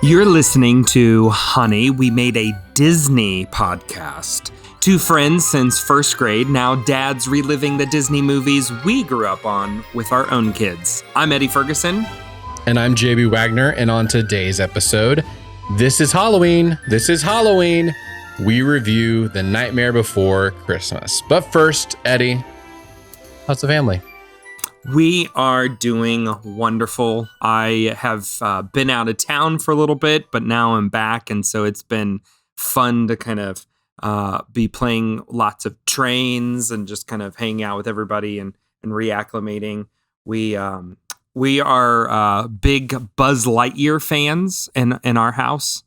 You're listening to Honey, We Made a Disney Podcast. Two friends since first grade, now dads reliving the Disney movies we grew up on with our own kids. I'm Eddie Ferguson. And I'm JB Wagner, and on today's episode, This is Halloween, we review The Nightmare Before Christmas. But first, Eddie, how's the family? We are doing wonderful. I have been out of town for a little bit, but now I'm back. And so it's been fun to kind of be playing lots of trains and just kind of hanging out with everybody and reacclimating. We are big Buzz Lightyear fans in our house.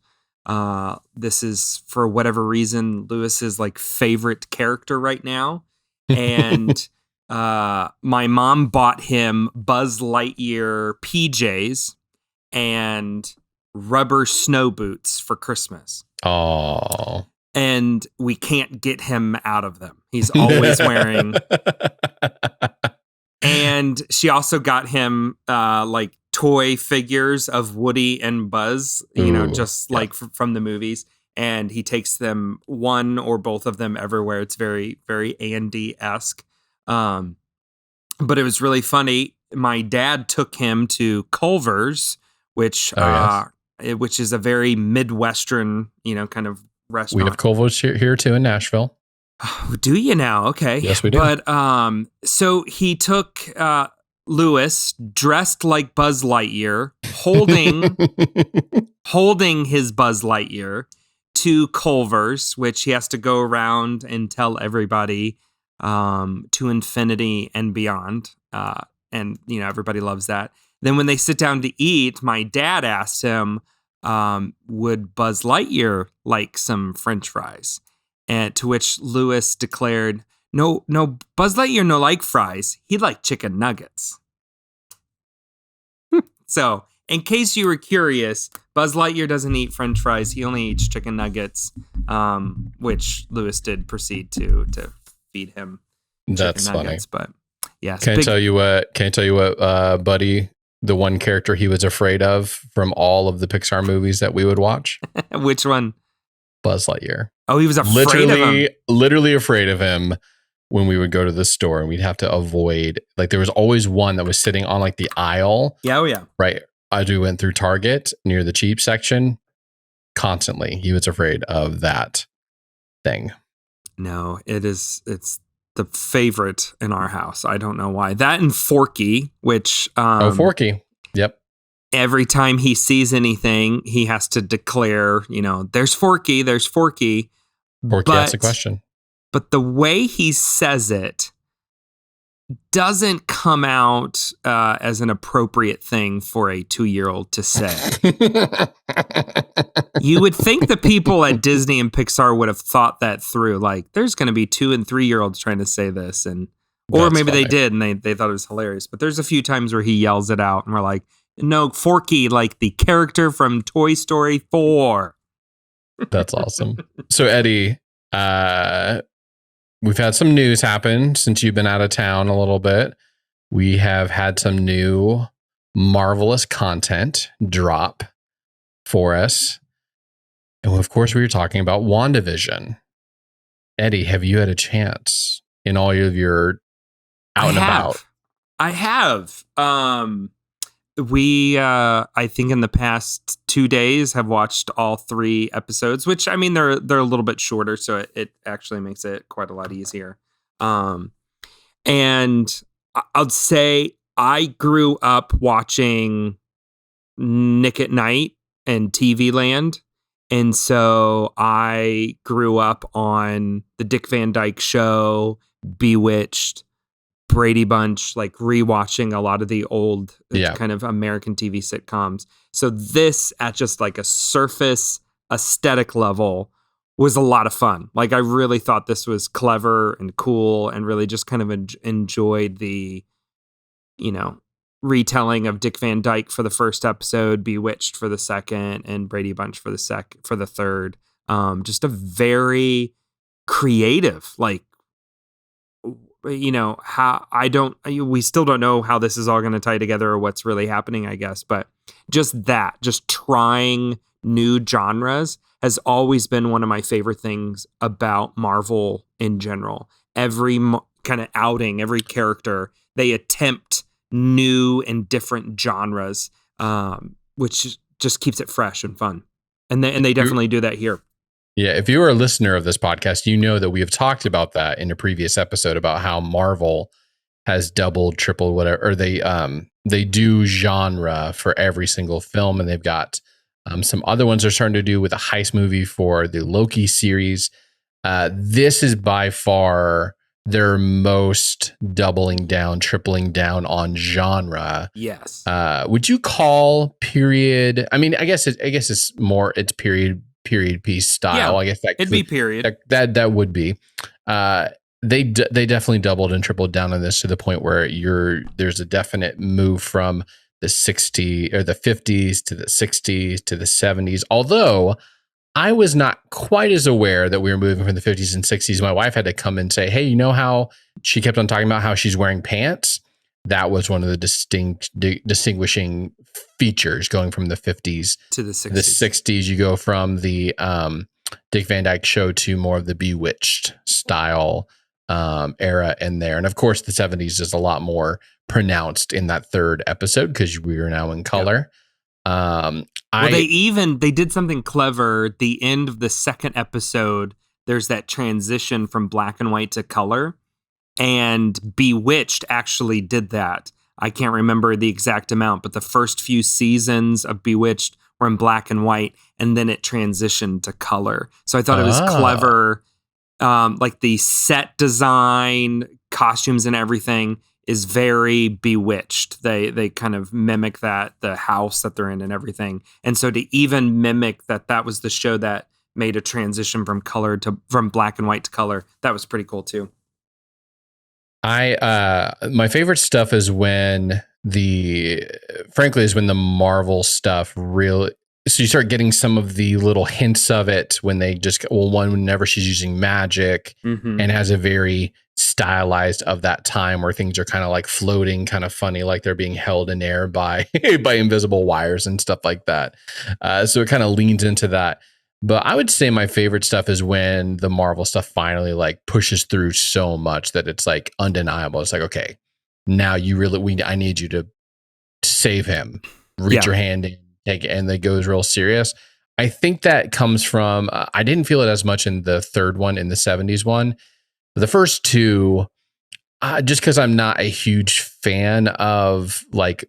This is, for whatever reason, Lewis's favorite character right now. And my mom bought him Buzz Lightyear PJs and rubber snow boots for Christmas. Oh. And we can't get him out of them. He's always wearing. And she also got him toy figures of Woody and Buzz, from the movies. And he takes them, one or both of them, everywhere. It's very, very Andy-esque. But it was really funny. My dad took him to Culver's, which is a very Midwestern, kind of restaurant. We have Culver's here too in Nashville. Do you now? Okay. Yes, we do. But so he took Lewis dressed like Buzz Lightyear, holding his Buzz Lightyear to Culver's, which he has to go around and tell everybody to infinity and beyond. And everybody loves that. Then when they sit down to eat, my dad asked him, would Buzz Lightyear like some French fries? And to which Lewis declared, no, Buzz Lightyear no like fries. He'd like chicken nuggets. So, in case you were curious, Buzz Lightyear doesn't eat French fries. He only eats chicken nuggets, which Lewis did proceed to feed him. That's nuggets, funny. But yes. Can I tell you what, Buddy, the one character he was afraid of from all of the Pixar movies that we would watch? Which one? Buzz Lightyear. Oh, he was afraid of him. Literally afraid of him when we would go to the store, and we'd have to avoid, there was always one that was sitting on the aisle. Yeah. Oh yeah. Right. As we went through Target near the cheap section, constantly he was afraid of that thing. No, it's the favorite in our house. I don't know why. That and Forky, which Forky. Yep. Every time he sees anything, he has to declare, there's Forky, there's Forky. Forky asks a question. But the way he says it doesn't come out as an appropriate thing for a 2-year-old to say. You would think the people at Disney and Pixar would have thought that through. There's going to be 2 and 3-year-olds trying to say this, or maybe they did and they thought it was hilarious. But there's a few times where he yells it out, and we're like, "No, Forky, like the character from Toy Story 4." That's awesome. So Eddie, we've had some news happen since you've been out of town a little bit. We have had some new marvelous content drop for us. And of course, we were talking about WandaVision. Eddie, have you had a chance in all of your out and about? I have. We, I think in the past 2 days have watched all 3 episodes, which I mean, they're a little bit shorter, so it actually makes it quite a lot easier. And I'll say I grew up watching Nick at Night and TV Land. And so I grew up on the Dick Van Dyke Show, Bewitched, Brady Bunch, rewatching a lot of the old kind of American TV sitcoms. So this, at just a surface aesthetic level, was a lot of fun. I really thought this was clever and cool, and really just kind of enjoyed the, retelling of Dick Van Dyke for the first episode, Bewitched for the second, and Brady Bunch for the third. Just a very creative, we still don't know how this is all going to tie together or what's really happening, I guess. But just trying new genres has always been one of my favorite things about Marvel in general. Every kind of outing, every character, they attempt new and different genres, which just keeps it fresh and fun. And they definitely do that here. Yeah, if you are a listener of this podcast, you know that we have talked about that in a previous episode about how Marvel has doubled, tripled, whatever, or they do genre for every single film, and they've got some other ones they're starting to do with a heist movie for the Loki series. This is by far their most doubling down, tripling down on genre. Yes. Would you call period? I mean, I guess it's period piece style. Yeah, I guess it'd be period. That would be. They definitely doubled and tripled down on this to the point where there's a definite move from the 60s or the 50s to the 60s to the 70s. Although I was not quite as aware that we were moving from the 50s and 60s. My wife had to come and say, hey, you know how she kept on talking about how she's wearing pants? That was one of the distinguishing features going from the 50s to the 60s. The 60s, you go from the Dick Van Dyke Show to more of the Bewitched style era in there. And of course, the 70s is a lot more pronounced in that third episode because we are now in color. Yep. They did something clever. At the end of the second episode, there's that transition from black and white to color. And Bewitched actually did that. I can't remember the exact amount, but the first few seasons of Bewitched were in black and white, and then it transitioned to color. So I thought it was clever. Like the set design, costumes, and everything is very Bewitched. They kind of mimic that, the house that they're in and everything. And so to even mimic that was the show that made a transition from black and white to color, that was pretty cool too. My favorite stuff is when the Marvel stuff really, so you start getting some of the little hints of it when they whenever she's using magic and has a very stylized of that time where things are kind of like floating, kind of funny, like they're being held in air by invisible wires and stuff like that. So it kind of leans into that. But I would say my favorite stuff is when the Marvel stuff finally like pushes through so much that it's like undeniable. It's like, okay, now I need you to save him. Reach your hand in, take it, and it goes real serious. I think that comes from, I didn't feel it as much in the third one, in the 70s one. The first two, just because I'm not a huge fan of like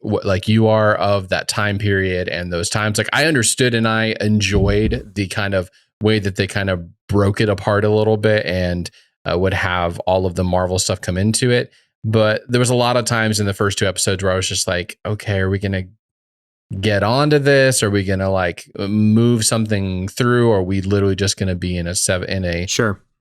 you are of that time period and those times. Like I understood and I enjoyed the kind of way that they kind of broke it apart a little bit and would have all of the Marvel stuff come into it. But there was a lot of times in the first two episodes where I was just like, okay, are we going to get onto this? Are we going to like move something through? Or are we literally just going to be in a 60s,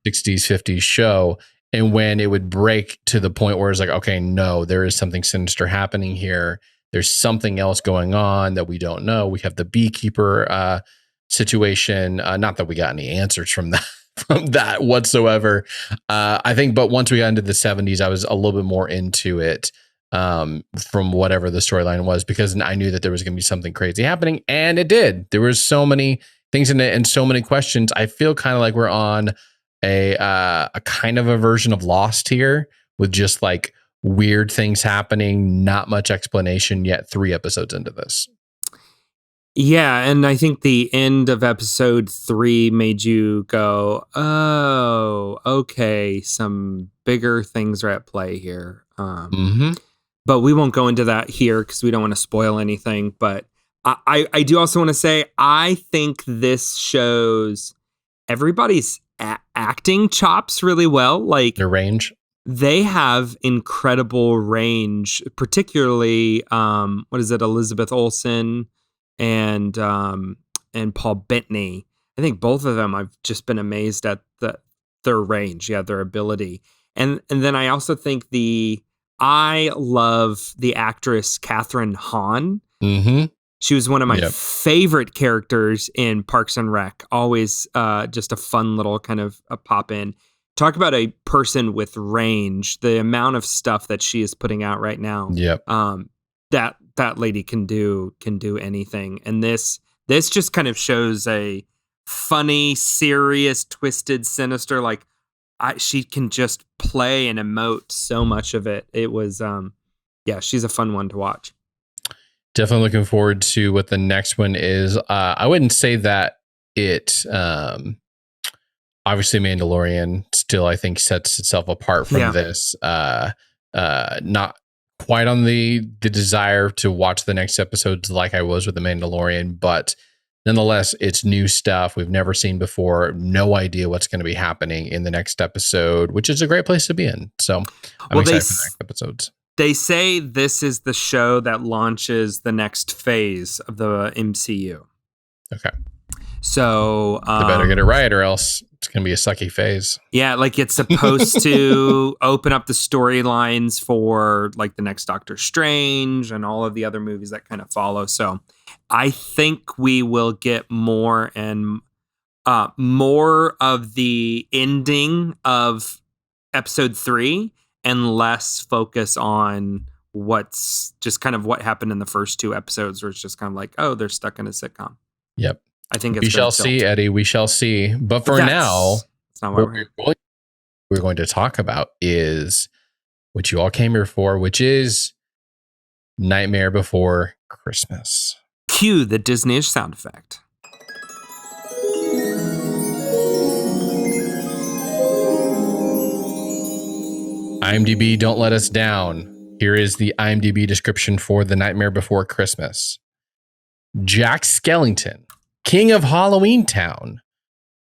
50s show? And when it would break to the point where it's like, okay, no, there is something sinister happening here. There's something else going on that we don't know. We have the beekeeper situation. Not that we got any answers from that whatsoever. I think, but once we got into the 70s, I was a little bit more into it from whatever the storyline was, because I knew that there was going to be something crazy happening, and it did. There was so many things in it and so many questions. I feel kind of like we're on a kind of a version of Lost here, with just like weird things happening, not much explanation yet 3 episodes into this. Yeah, and I think the end of episode 3 made you go, oh, okay, some bigger things are at play here. But we won't go into that here because we don't want to spoil anything. But I do also want to say, I think this shows everybody's acting chops really well. Like their range. They have incredible range, particularly, Elizabeth Olsen and Paul Bettany. I think both of them, I've just been amazed at their range, their ability. And then I also think I love the actress Catherine Hahn. She was one of my favorite characters in Parks and Rec. Always just a fun little kind of a pop in. talk about a person with range. The amount of stuff that she is putting out right now. Yep. That lady can do anything. And this just kind of shows a funny, serious, twisted, sinister, like she can just play and emote so much of it. It was she's a fun one to watch. Definitely looking forward to what the next one is. I wouldn't say that it obviously Mandalorian still, I think, sets itself apart from this. Not quite on the desire to watch the next episodes like I was with the Mandalorian, but nonetheless, it's new stuff we've never seen before. No idea what's going to be happening in the next episode, which is a great place to be in. So I'm excited for the next episodes. They say this is the show that launches the next phase of the MCU. Okay. So they better get it right, or else it's going to be a sucky phase. Yeah, like it's supposed to open up the storylines for like the next Doctor Strange and all of the other movies that kind of follow. So I think we will get more and more of the ending of episode 3 and less focus on what's just kind of what happened in the first 2 episodes, where it's just kind of like, oh, they're stuck in a sitcom. Yep. I think we shall see, Eddie. We shall see. But for now, that's not what we're going to talk about is what you all came here for, which is Nightmare Before Christmas. Cue the Disney-ish sound effect. IMDb, don't let us down. Here is the IMDb description for The Nightmare Before Christmas. Jack Skellington, King of Halloween Town,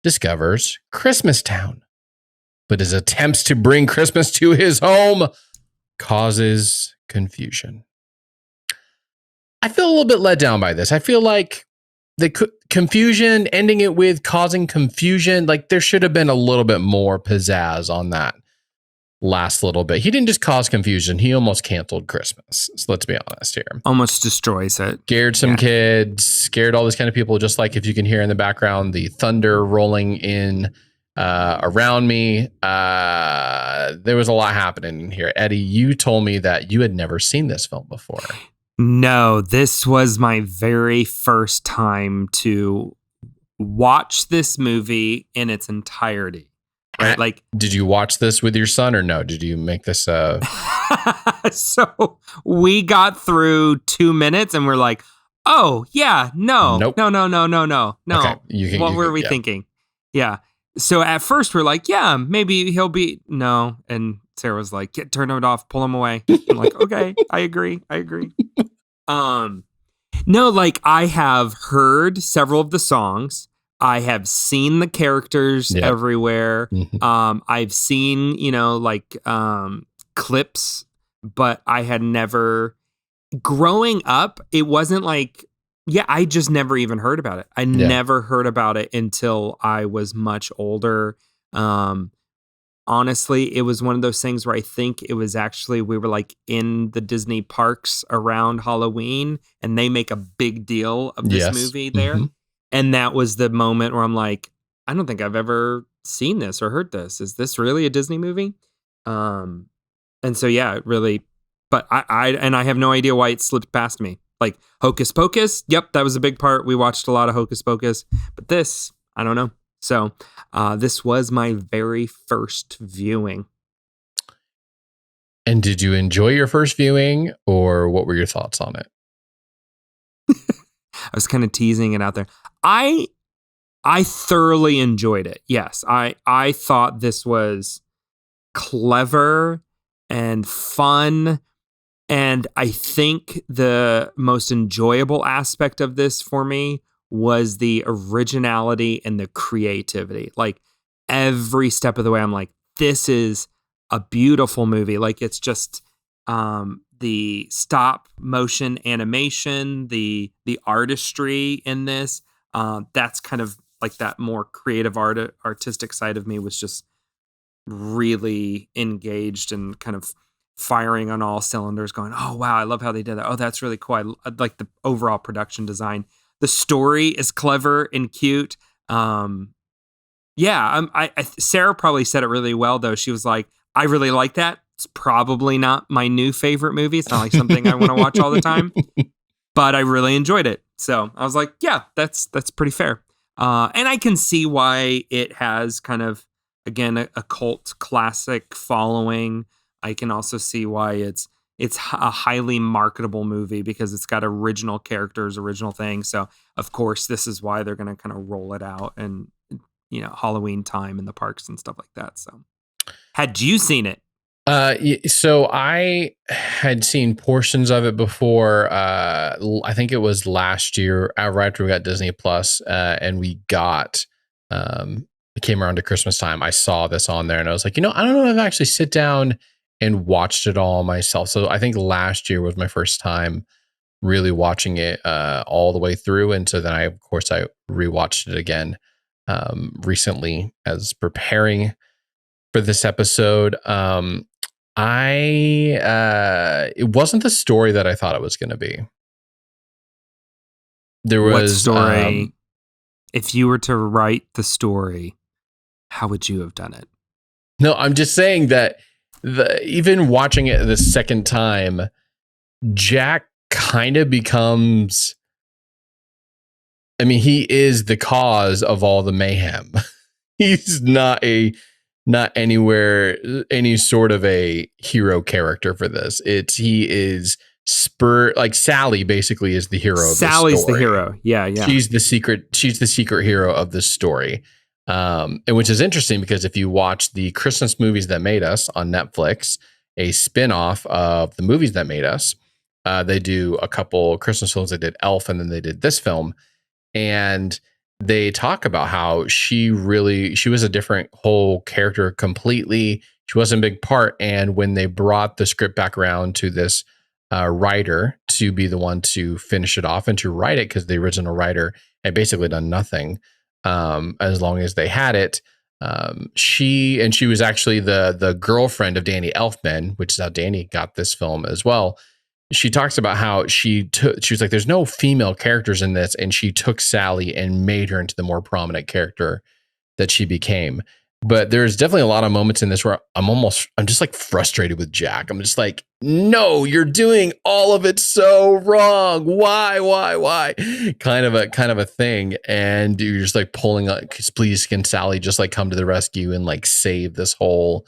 discovers Christmas Town, but his attempts to bring Christmas to his home causes confusion. I feel a little bit let down by this. I feel like the confusion, ending it with causing confusion, like there should have been a little bit more pizzazz on that last little bit. He didn't just cause confusion, he almost canceled Christmas. So let's be honest here. Almost destroys it. Scared some kids, scared all these kind of people, just like if you can hear in the background the thunder rolling in around me. There was a lot happening in here. Eddie, you told me that you had never seen this film before. No, this was my very first time to watch this movie in its entirety. Right? Like, did you watch this with your son or no? Did you make this So we got through 2 minutes and we're like, oh yeah, no. Nope. No. Okay, what were we thinking? Yeah. So at first we're like, yeah, maybe he'll be no. And Sarah was like, turn it off, pull him away. I'm like, okay, I agree. No, like I have heard several of the songs. I have seen the characters everywhere. Mm-hmm. I've seen, clips, but I had never, growing up, it wasn't like, I just never even heard about it. I never heard about it until I was much older. Honestly, it was one of those things where I think it was actually, we were like in the Disney parks around Halloween and they make a big deal of this movie there. Mm-hmm. And that was the moment where I'm like, I don't think I've ever seen this or heard this. Is this really a Disney movie? And so, it really, but I have no idea why it slipped past me. Like Hocus Pocus. Yep. That was a big part. We watched a lot of Hocus Pocus, but this, I don't know. So this was my very first viewing. And did you enjoy your first viewing or what were your thoughts on it? I was kind of teasing it out there. I thoroughly enjoyed it. Yes, I thought this was clever and fun. And I think the most enjoyable aspect of this for me was the originality and the creativity. Like every step of the way, I'm like, this is a beautiful movie. Like it's just the stop motion animation, the artistry in this. That's kind of like that more creative artistic side of me was just really engaged and kind of firing on all cylinders going, oh, wow, I love how they did that. Oh, that's really cool. I like the overall production design. The story is clever and cute. Yeah, Sarah probably said it really well though. She was like, "I really like that. It's probably not my new favorite movie. It's not like something I want to watch all the time, but I really enjoyed it." So I was like, "Yeah, that's pretty fair." And I can see why it has kind of again a cult classic following. I can also see why it's a highly marketable movie because it's got original characters, original things. So of course, this is why they're going to kind of roll it out and Halloween time in the parks and stuff like that. So, had you seen it? So I had seen portions of it before. I think it was last year, right after we got Disney Plus, and we got, it came around to Christmas time. I saw this on there and I was like, I don't know if I actually sit down and watched it all myself. So I think last year was my first time really watching it, all the way through. And so then I rewatched it again, recently as preparing for this episode. It wasn't the story that I thought it was going to be. There was what story? If you were to write the story, how would you have done it? No, I'm just saying that even watching it the second time, Jack kind of becomes, I mean, he is the cause of all the mayhem. He's not anywhere any sort of a hero character for this. He is like Sally basically is the hero of Sally's the story. The hero. Yeah. She's the secret hero of this story. And which is interesting because if you watch the Christmas Movies That Made Us on Netflix, a spin-off of the movies that made us, they do a couple Christmas films. They did Elf and then they did this film. And they talk about how she was a different whole character completely. She wasn't a big part. And when they brought the script back around to this writer to be the one to finish it off and to write it, because the original writer had basically done nothing as long as they had it. She was actually the girlfriend of Danny Elfman, which is how Danny got this film as well. She talks about how she was like, there's no female characters in this. And she took Sally and made her into the more prominent character that she became. But there's definitely a lot of moments in this where I'm just like frustrated with Jack. I'm just like, no, you're doing all of it so wrong. Why? Kind of a thing. And you're just like pulling up, please can Sally just like come to the rescue and like save this whole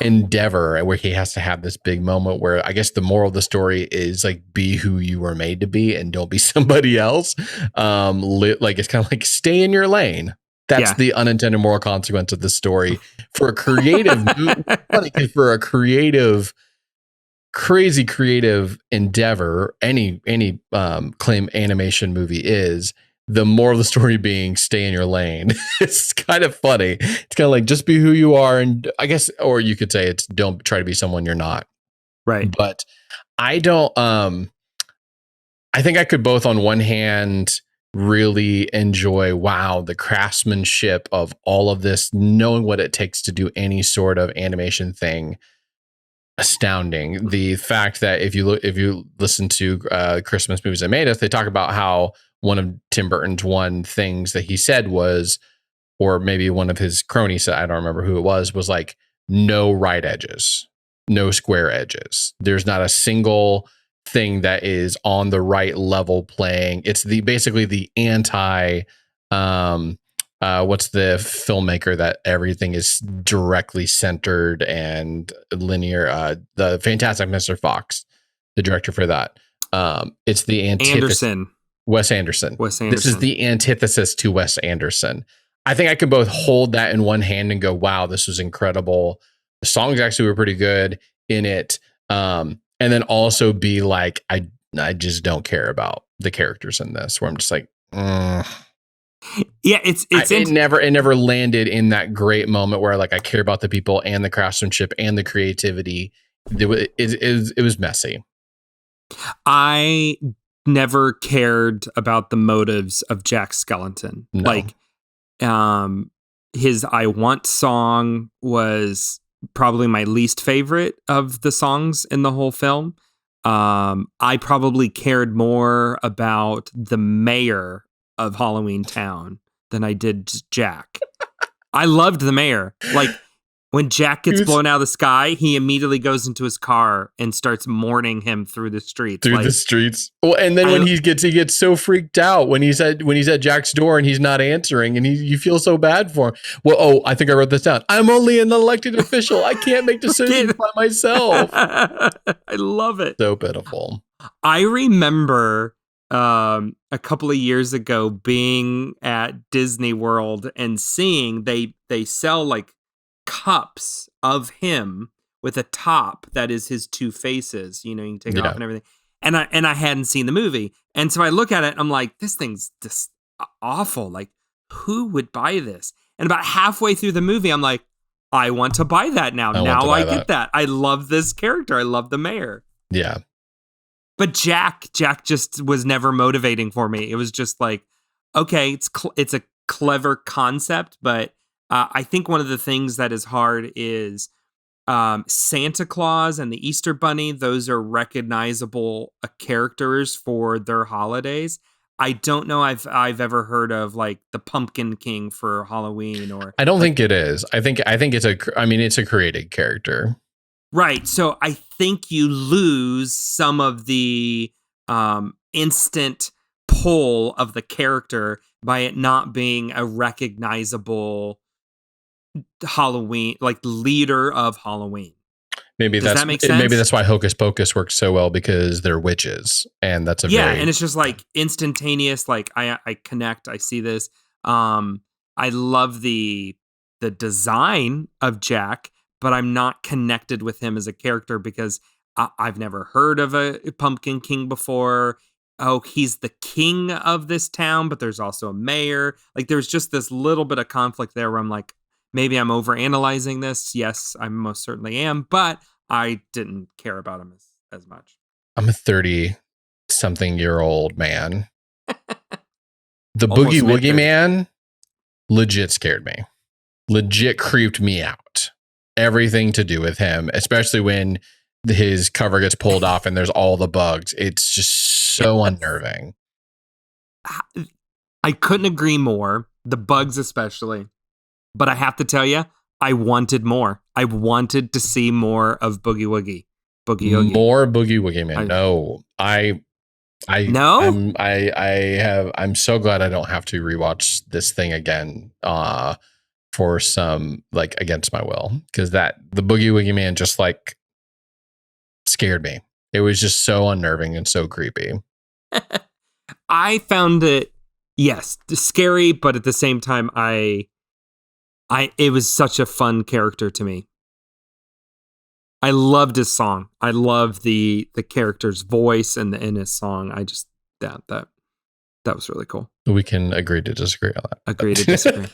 endeavor, where he has to have this big moment where I guess the moral of the story is like, be who you were made to be and don't be somebody else. Like it's kind of like stay in your lane. That's the unintended moral consequence of the story for a creative, for a creative, crazy creative endeavor. Any claim animation movie is. The moral of the story being stay in your lane. It's kind of funny. It's kind of like just be who you are. And I guess, or you could say it's don't try to be someone you're not. Right. But I don't, I think I could both on one hand really enjoy, the craftsmanship of all of this, knowing what it takes to do any sort of animation thing. Astounding. The fact that if you listen to Christmas Movies That Made Us, they talk about how one of Tim Burton's things that he said was, or maybe one of his cronies said, I don't remember who it was like, no right edges, no square edges. There's not a single thing that is on the right level playing. It's basically the anti, what's the filmmaker that everything is directly centered and linear? The Fantastic Mr. Fox, the director for that. It's the antithesis. Wes Anderson. This is the antithesis to Wes Anderson. I think I could both hold that in one hand and go, wow, this was incredible. The songs actually were pretty good in it. And then also be like, I just don't care about the characters in this, where I'm just like, yeah, it never landed in that great moment where like I care about the people and the craftsmanship and the creativity. It was messy. I never cared about the motives of Jack Skellington. No. Like, his I Want song was probably my least favorite of the songs in the whole film. I probably cared more about the mayor of Halloween Town than I did Jack. I loved the mayor. Like when Jack gets He was- blown out of the sky, he immediately goes into his car and starts mourning him through the streets. Through the streets. Well, and then when he gets so freaked out when he's at Jack's door and he's not answering, and you feel so bad for him. Well, I think I wrote this down. I'm only an elected official. I can't make decisions by myself. I love it. So pitiful. I remember a couple of years ago being at Disney World and seeing they sell like cups of him with a top that is his two faces. You know, you can take it off and everything. And I hadn't seen the movie. And so I look at it and I'm like, this thing's just awful. Like, who would buy this? And about halfway through the movie, I'm like, I want to buy that now. Now I get that. I love this character. I love the mayor. Yeah. But Jack just was never motivating for me. It was just like, okay, it's a clever concept, but I think one of the things that is hard is Santa Claus and the Easter Bunny. Those are recognizable characters for their holidays. I don't know I've ever heard of like the Pumpkin King for Halloween, or I don't think it is. I think it's a created character. Right. So I think you lose some of the instant pull of the character by it not being a recognizable Halloween, like leader of Halloween. Does that make sense? Maybe that's why Hocus Pocus works so well, because they're witches, and that's and it's just like instantaneous. Like I connect. I see this. I love the design of Jack, but I'm not connected with him as a character because I've never heard of a Pumpkin King before. Oh, he's the king of this town, but there's also a mayor. Like there's just this little bit of conflict there where I'm like, maybe I'm overanalyzing this. Yes, I most certainly am, but I didn't care about him as much. I'm a 30-something-year-old man. The Boogie Woogie Man legit scared me. Legit creeped me out. Everything to do with him, especially when his cover gets pulled off and there's all the bugs. It's just so unnerving. I couldn't agree more. The bugs especially. But I have to tell you, I wanted more. I wanted to see more of Boogie Woogie. More Boogie Woogie Man. I'm so glad I don't have to rewatch this thing again for some, like, against my will, because the Boogie Woogie Man just like scared me. It was just so unnerving and so creepy. I found it, yes, scary, but at the same time, it was such a fun character to me. I loved his song. I love the character's voice and his song. I just that was really cool. We can agree to disagree on that. Agree to disagree.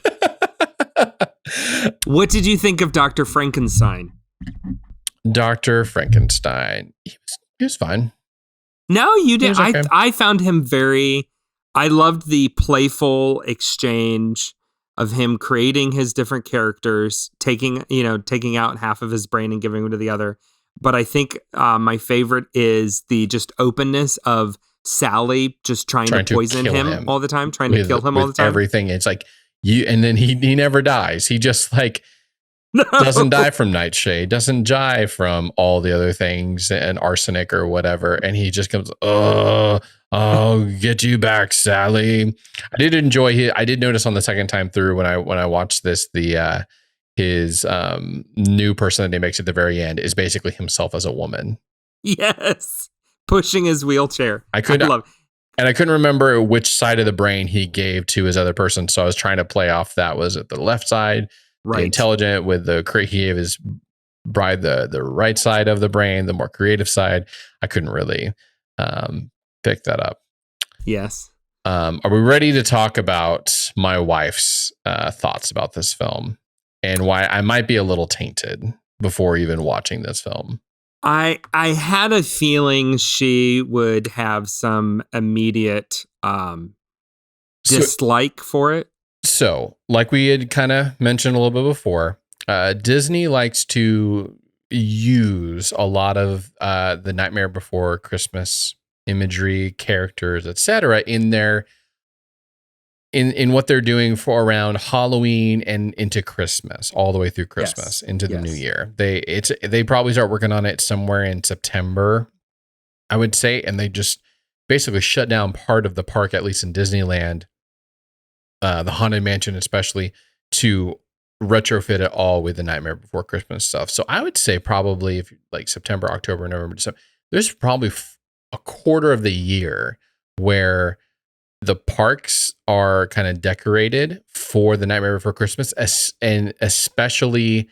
What did you think of Dr. Frankenstein? Dr. Frankenstein. He was fine. No, you didn't. Okay. I found him I loved the playful exchange of him creating his different characters, taking out half of his brain and giving it to the other. But I think my favorite is the just openness of Sally just trying to poison him all the time, trying to kill him all the time. Everything. It's like and then he never dies. He just like doesn't die from nightshade, doesn't die from all the other things and arsenic or whatever. And he just comes, I'll get you back, Sally. I did enjoy I did notice on the second time through when I watched this, his new person that he makes at the very end is basically himself as a woman. Yes. Pushing his wheelchair. I couldn't remember which side of the brain he gave to his other person. So I was trying to play off that was at the left side, right, the intelligent, with he gave his bride the right side of the brain, the more creative side. I couldn't really pick that up. Yes. Are we ready to talk about my wife's thoughts about this film and why I might be a little tainted before even watching this film? I had a feeling she would have some immediate dislike for it. So, like we had kind of mentioned a little bit before, Disney likes to use a lot of the Nightmare Before Christmas imagery, characters, etc. in their in what they're doing for around Halloween and into Christmas, all the way through Christmas into the new year. They probably start working on it somewhere in September, I would say, and they just basically shut down part of the park, at least in Disneyland, the Haunted Mansion especially, to retrofit it all with the Nightmare Before Christmas stuff. So I would say probably if like September, October, November, December, there's probably a quarter of the year where the parks are kind of decorated for the Nightmare Before Christmas, and especially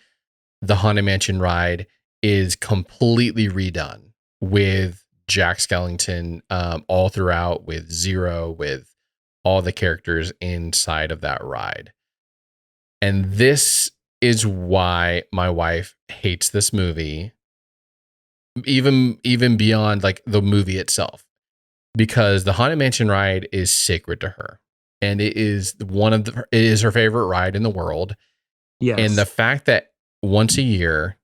the Haunted Mansion ride is completely redone with Jack Skellington all throughout, with Zero, with all the characters inside of that ride. And this is why my wife hates this movie, even beyond like the movie itself, because the Haunted Mansion ride is sacred to her, and it is it is her favorite ride in the world. Yes. And the fact that once a year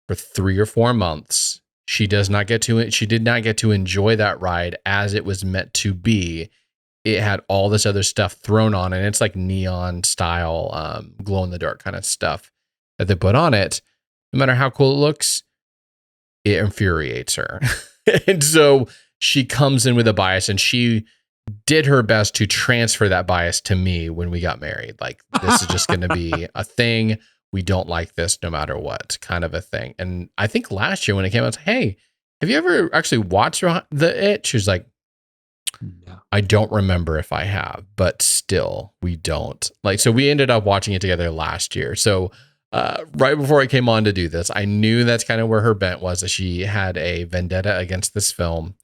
for 3 or 4 months, she did not get to enjoy that ride as it was meant to be. It had all this other stuff thrown on, and it's like neon style, glow in the dark kind of stuff that they put on it. No matter how cool it looks, it infuriates her. And so she comes in with a bias, and she did her best to transfer that bias to me when we got married. Like, this is just going to be a thing. We don't like this no matter what, kind of a thing. And I think last year when it came out, I was like, hey, have you ever actually watched It? She was like, no. I don't remember if I have, but still we don't. Like, so we ended up watching it together last year. So right before I came on to do this, I knew that's kind of where her bent was, that she had a vendetta against this film.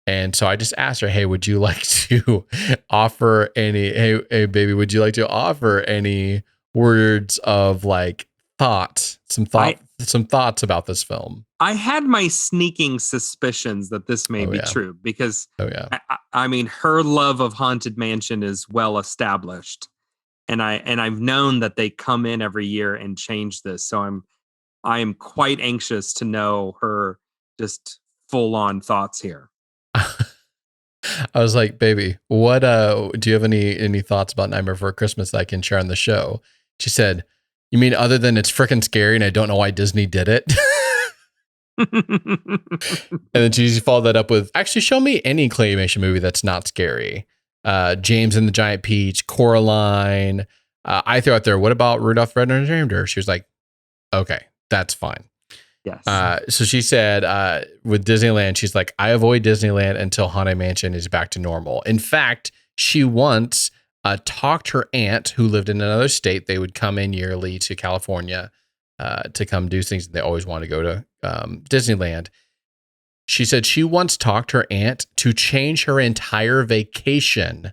And so I just asked her, hey, would you like to offer hey, baby, would you like to offer any words of like some thoughts about this film? I had my sneaking suspicions that this may be true, because I mean, her love of Haunted Mansion is well established, and I've known that they come in every year and change this. So I am quite anxious to know her just full on thoughts here. I was like, baby, what do you have any thoughts about Nightmare Before Christmas that I can share on the show? She said, you mean other than it's freaking scary and I don't know why Disney did it? And then she followed that up with, actually, show me any claymation movie that's not scary. James and the Giant Peach, Coraline. I threw out there, what about Rudolph the Red-Nosed Reindeer? She was like, okay, that's fine. Yes. So she said, with Disneyland, she's like, I avoid Disneyland until Haunted Mansion is back to normal. In fact, she once talked her aunt who lived in another state. They would come in yearly to California to come do things. They always want to go to Disneyland. She said she once talked her aunt to change her entire vacation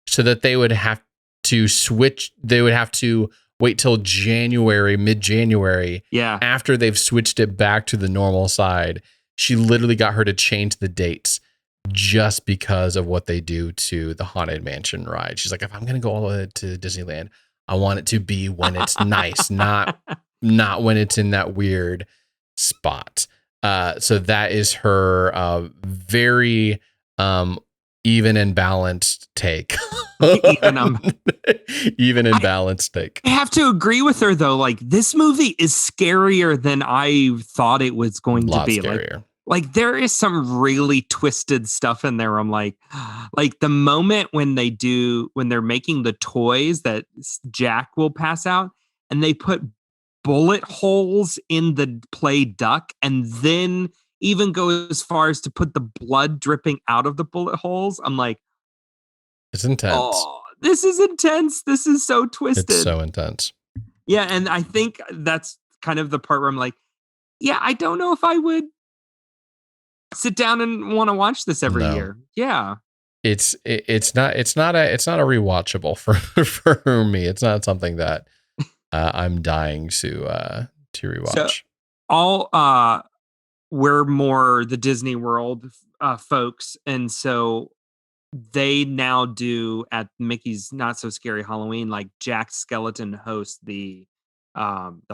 so that they would have to switch. They would have to wait till mid-January. Yeah. After they've switched it back to the normal side. She literally got her to change the dates just because of what they do to the Haunted Mansion ride. She's like, if I'm going to go all the way to Disneyland, I want it to be when it's nice, not when it's in that weird spot. So that is her very even and balanced take. Even and balanced take. I have to agree with her though. Like, this movie is scarier than I thought it was going to be. Scarier. Like there is some really twisted stuff in there. I'm like the moment when they're making the toys that Jack will pass out, and they put bullet holes in the play duck, and then even go as far as to put the blood dripping out of the bullet holes. I'm like, it's intense. Oh, this is intense. This is so twisted. It's so intense. Yeah, and I think that's kind of the part where I'm like, yeah, I don't know if I would sit down and want to watch this every year. Yeah. It's not a rewatchable for me. It's not something that I'm dying to rewatch. So we're more the Disney World folks, and so they now do at Mickey's Not So Scary Halloween, like Jack Skellington hosts the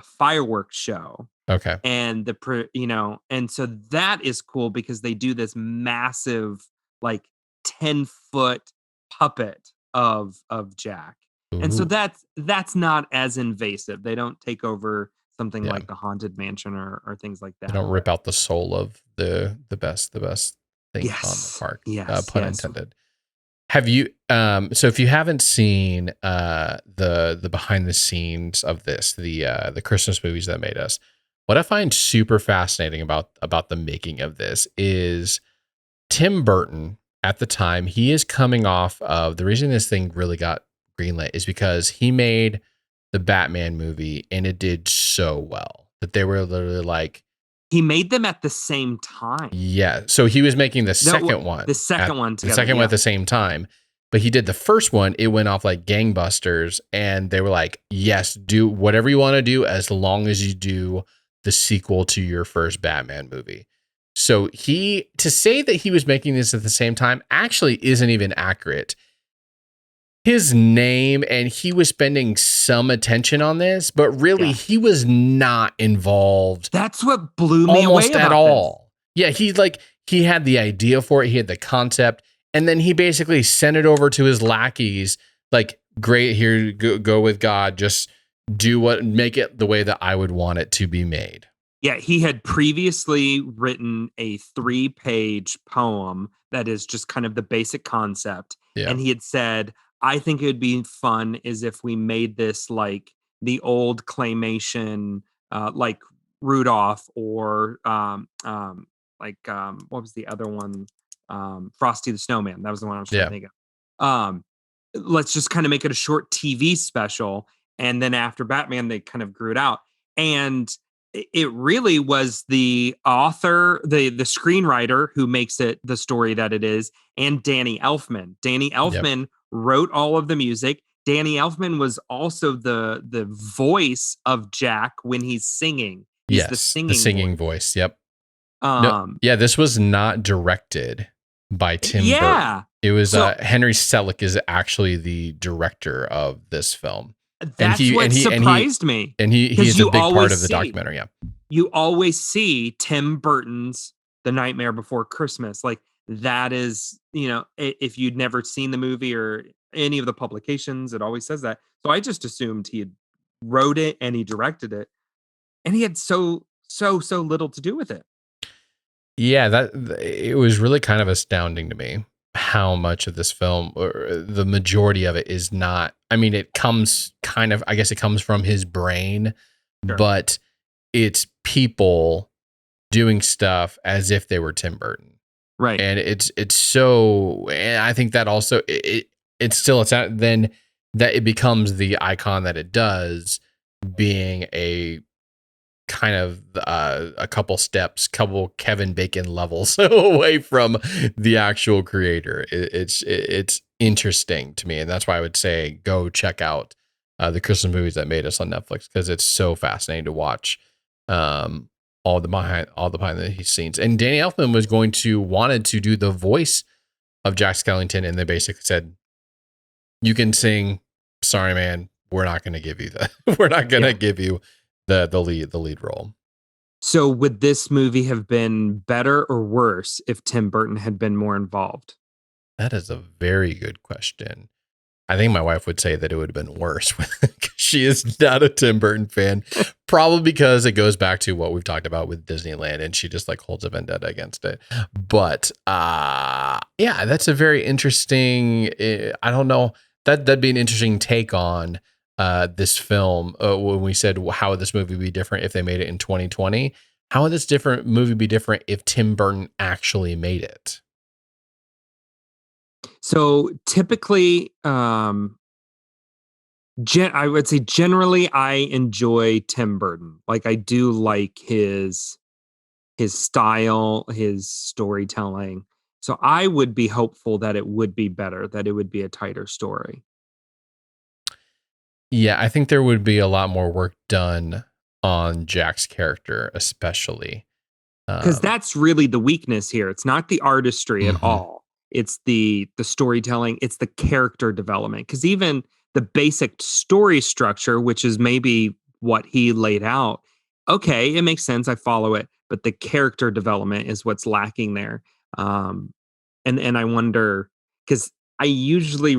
fireworks show. Okay. And and so that is cool because they do this massive, like 10-foot puppet of Jack. And so Ooh, that's not as invasive. They don't take over something yeah. like the Haunted Mansion or things like They that. don't rip out the soul of the best thing on the Yes. park. Yes, Pun yes. intended. Have you so if you haven't seen the behind the scenes of this, the Christmas movies that made us, what I find super fascinating about the making of this is Tim Burton at the time, he is coming off of the reason this thing really got greenlit is because he made the Batman movie and it did so well that they were literally like, He made them at the same time. yeah. So he was making the No, second one the second one the together, second one at yeah. the same time, but he did the first one. It went off like gangbusters, and they were like, "Yes, do whatever you want to do as long as you do the sequel to your first Batman movie." So he to say that he was making this at the same time actually isn't even accurate. His name and he was spending some attention on this, but really Yeah. he was not involved That's what blew me away almost at about this. all. Yeah, he had the idea for it, he had the concept, and then he basically sent it over to his lackeys like, "Great, here go with God, just make it the way that I would want it to be made." Yeah, he had previously written a 3-page poem that is just kind of the basic concept, Yeah. and he had said, "I think it would be fun is if we made this like the old claymation, like Rudolph or, what was the other one? Frosty the Snowman, that was the one I was trying to Yeah. think of. Let's just kinda make it a short TV special," and then after Batman, they kind of grew it out, and it really was the author, the screenwriter who makes it the story that it is, and Danny Elfman. Danny Yep. Elfman wrote all of the music. Danny Elfman was also the voice of Jack when he's singing. He's the Yes, the singing singing voice. voice, yep. No, Um, yeah, this was not directed by Tim Burton. yeah. It was, So Henry Selick is actually the director of this film, and that's what surprised me he because is a big part of the documentary, yeah. you always see Tim Burton's The Nightmare Before Christmas. Like that is, if you'd never seen the movie or any of the publications, it always says that. So I just assumed he had wrote it and he directed it, and he had so little to do with it. Yeah, it was really kind of astounding to me how much of this film, or the majority of it, is not. I mean, it comes kind of. I guess it comes from his brain, Sure. but it's people doing stuff as if they were Tim Burton, Right. and it's so. And I think that also it's still it's not then that it becomes the icon that it does, being a kind of a couple Kevin Bacon levels away from the actual creator. It's interesting to me, and that's why I would say go check out the Christmas movies that made us on Netflix, because it's so fascinating to watch all the behind the scenes. And Danny Elfman was wanted to do the voice of Jack Skellington, and they basically said, "You can sing. Sorry, man, we're not going to give you that. We're not going to Yeah. give you the lead role." So would this movie have been better or worse if Tim Burton had been more involved? That is a very good question. I think my wife would say that it would have been worse. She is not a Tim Burton fan, probably because it goes back to what we've talked about with Disneyland, and she just like holds a vendetta against it. But yeah, that's a very interesting. I don't know, that'd be an interesting take on this film. When we said, how would this movie be different if they made it in 2020? How would this different movie be different if Tim Burton actually made it? So typically, I would say generally I enjoy Tim Burton. Like I do like his style, his storytelling. So I would be hopeful that it would be better, that it would be a tighter story. Yeah, I think there would be a lot more work done on Jack's character, especially. Because that's really the weakness here. It's not the artistry at Mhm. all. It's the storytelling, it's the character development. Because even the basic story structure, which is maybe what he laid out, okay, it makes sense. I follow it. But the character development is what's lacking there. And I wonder, because I usually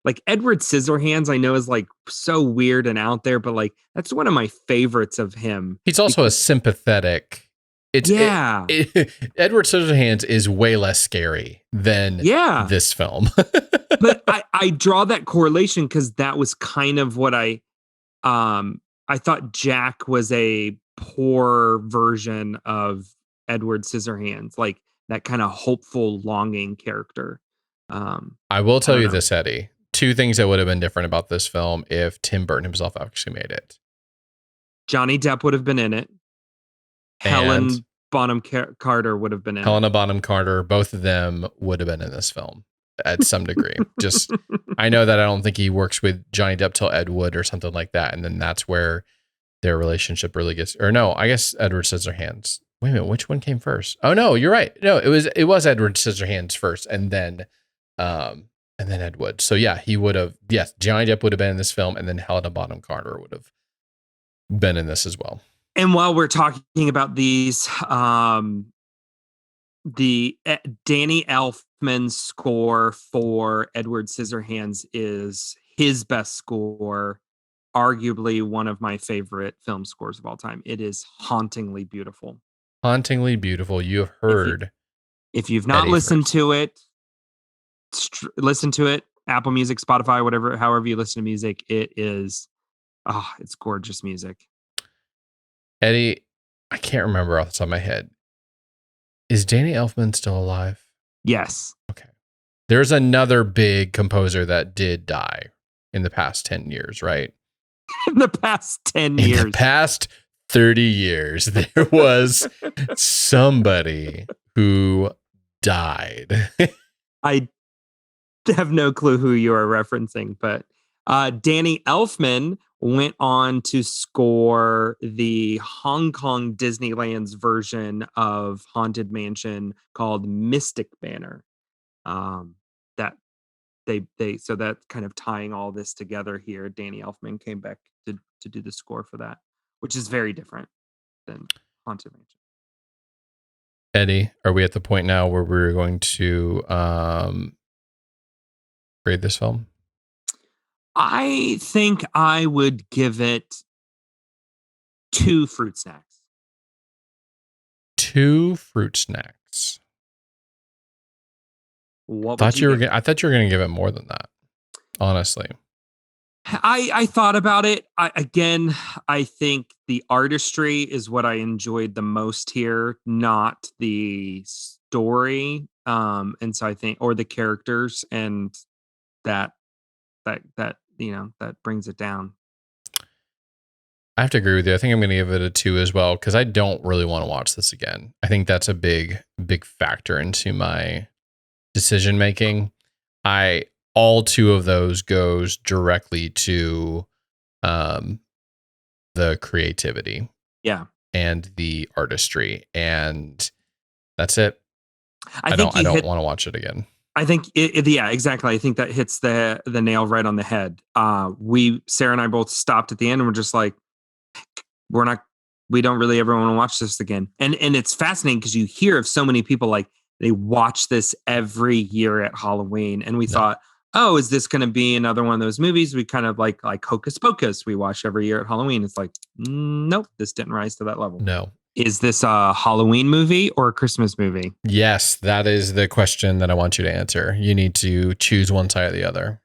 like Edward Scissorhands, I know is like so weird and out there, but like that's one of my favorites of him. He's also a sympathetic. Yeah. Edward Scissorhands is way less scary than this film. But I draw that correlation because that was kind of what I thought Jack was a poor version of Edward Scissorhands, like that kind of hopeful, longing character. I will tell you this, Eddie. 2 things that would have been different about this film if Tim Burton himself actually made it. Johnny Depp would have been in it. Helen Bonham Carter would have been in it. Helena Bonham Carter, both of them would have been in this film at some degree. Just, I know that I don't think he works with Johnny Depp till Ed Wood or something like that. And then that's where their relationship really gets, or no, I guess Edward Scissorhands. Wait a minute, which one came first? Oh no, you're right. No, it was Edward Scissorhands first, and then Ed Wood. So yeah, he would have, yes, Johnny Depp would have been in this film, and then Helena Bonham Carter would have been in this as well. And while we're talking about these, the Danny Elfman's score for Edward Scissorhands is his best score, arguably one of my favorite film scores of all time. It is hauntingly beautiful. Hauntingly beautiful. You have heard. If you've not listened to it, listen to it. Apple Music, Spotify, whatever, however you listen to music. It is, it's gorgeous music. Eddie, I can't remember off the top of my head. Is Danny Elfman still alive? Yes. Okay. There's another big composer that did die in the past 10 years, right? In the past 10 years. In the past 30 years, there was somebody who died. I have no clue who you are referencing, but Danny Elfman went on to score the Hong Kong Disneyland's version of Haunted Mansion called Mystic Banner. That so that's kind of tying all this together here. Danny Elfman came back to do the score for that, which is very different than Haunted Mansion. Eddie, are we at the point now where we're going to grade this film? I think I would give it 2 fruit snacks. 2 fruit snacks. I thought you were going to give it more than that. Honestly, I thought about it. I think the artistry is what I enjoyed the most here, not the story. And so I think, or the characters, and that brings it down. I have to agree with you. I think I'm going to give it a 2 as well, because I don't really want to watch this again. I think that's a big factor into my decision making. All 2 of those goes directly to the creativity, and the artistry, and that's it. I don't want to watch it again. I think exactly. I think that hits the nail right on the head. Sarah and I both stopped at the end and we're just like, we don't really ever want to watch this again. And it's fascinating because you hear of so many people like they watch this every year at Halloween, and we thought, oh, is this going to be another one of those movies we kind of like Hocus Pocus we watch every year at Halloween? It's like, nope, this didn't rise to that level. No. Is this a Halloween movie or a Christmas movie? Yes, that is the question that I want you to answer. You need to choose one side or the other.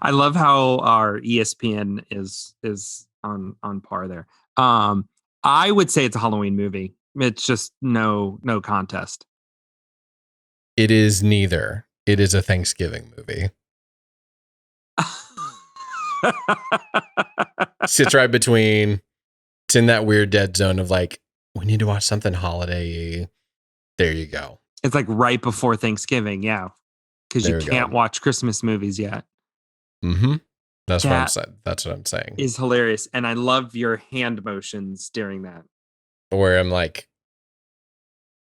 I love how our ESPN is on par there. I would say it's a Halloween movie. It's just no contest. It is neither. It is a Thanksgiving movie. Sits right between. It's in that weird dead zone of like, we need to watch something holiday-y. There you go. It's like right before Thanksgiving, yeah. Because you can't watch Christmas movies yet. Mm-hmm. That's what I'm saying. That's what I'm saying. Is hilarious. And I love your hand motions during that. Where I'm like,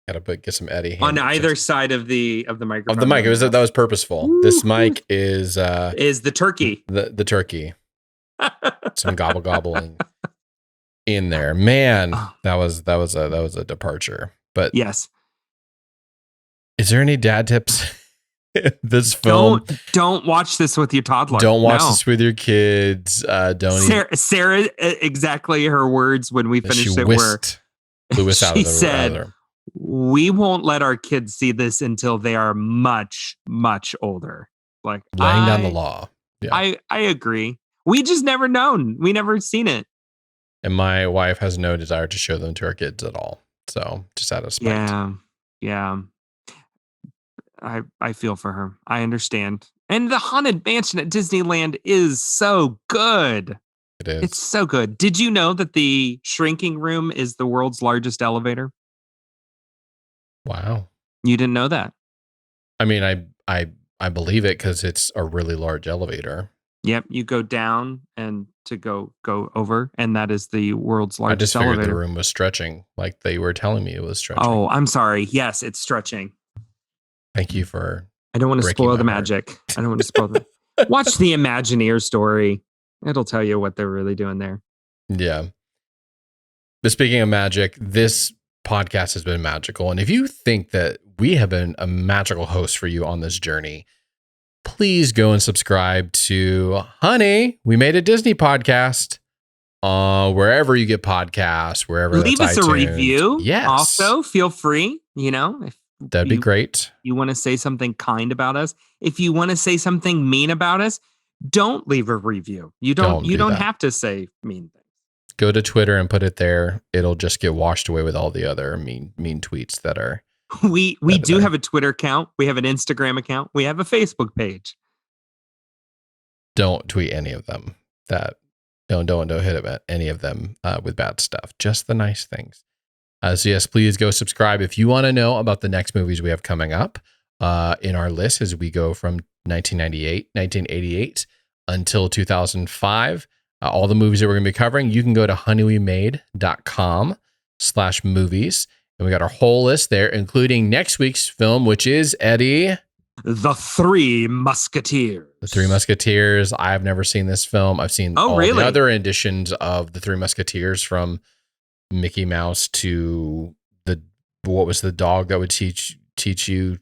gotta get some Eddie on either side of the microphone. Of the mic. That was purposeful. Woo-hoo. This mic is the turkey. The turkey. Some gobbling in there. Man, that was a departure. But yes. Is there any dad tips? This film. Don't watch this with your toddler. Don't watch this with your kids. Don't. Sarah, exactly her words when we finished it were. Lewis out she of the said, "We won't let our kids see this until they are much, much older." Like laying down the law. Yeah. I agree. We just never known. We never seen it. And my wife has no desire to show them to our kids at all. So just out of spite. Yeah. I feel for her. I understand. And the Haunted Mansion at Disneyland is so good. It is. It's so good. Did you know that the shrinking room is the world's largest elevator? Wow. You didn't know that? I mean, I believe it because it's a really large elevator. Yep, you go down and to go over, and that is the world's largest elevator. I just figured the room was stretching, like they were telling me it was stretching. Oh, I'm sorry. Yes, it's stretching. Thank you for. I don't want to spoil the magic. I don't want to spoil the. Watch the Imagineer story. It'll tell you what they're really doing there. Yeah. But speaking of magic, this podcast has been magical, and if you think that we have been a magical host for you on this journey, please go and subscribe to Honey, We Made a Disney Podcast. Wherever you get podcasts, wherever. Leave us iTunes. A review. Yes. Also, feel free. If that'd be great. You want to say something kind about us. If you want to say something mean about us, don't leave a review. You don't have to say mean things. Go to Twitter and put it there. It'll just get washed away with all the other mean tweets that are. We do have a Twitter account. We have an Instagram account. We have a Facebook page. Don't tweet any of them. Don't hit any of them with bad stuff. Just the nice things. So yes, please go subscribe if you want to know about the next movies we have coming up in our list as we go from 1988 until 2005. All the movies that we're going to be covering, you can go to honeywemade.com/movies. And we got our whole list there, including next week's film, which is, Eddie, The Three Musketeers. The Three Musketeers. I've never seen this film. I've seen the other editions of The Three Musketeers, from Mickey Mouse to what was the dog that would teach you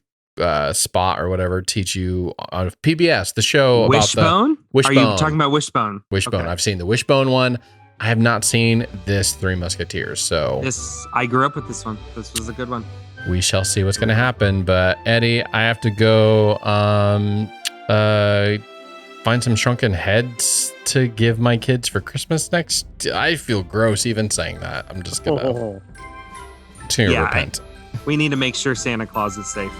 Spot or whatever, teach you on PBS, the show Wishbone? about the Wishbone. Are you talking about Wishbone? Wishbone. Okay. I've seen the Wishbone one. I have not seen this Three Musketeers. So I grew up with this one. This was a good one. We shall see what's going to happen. But Eddie, I have to go find some shrunken heads to give my kids for Christmas next. I feel gross even saying that. I'm just gonna repent. We need to make sure Santa Claus is safe.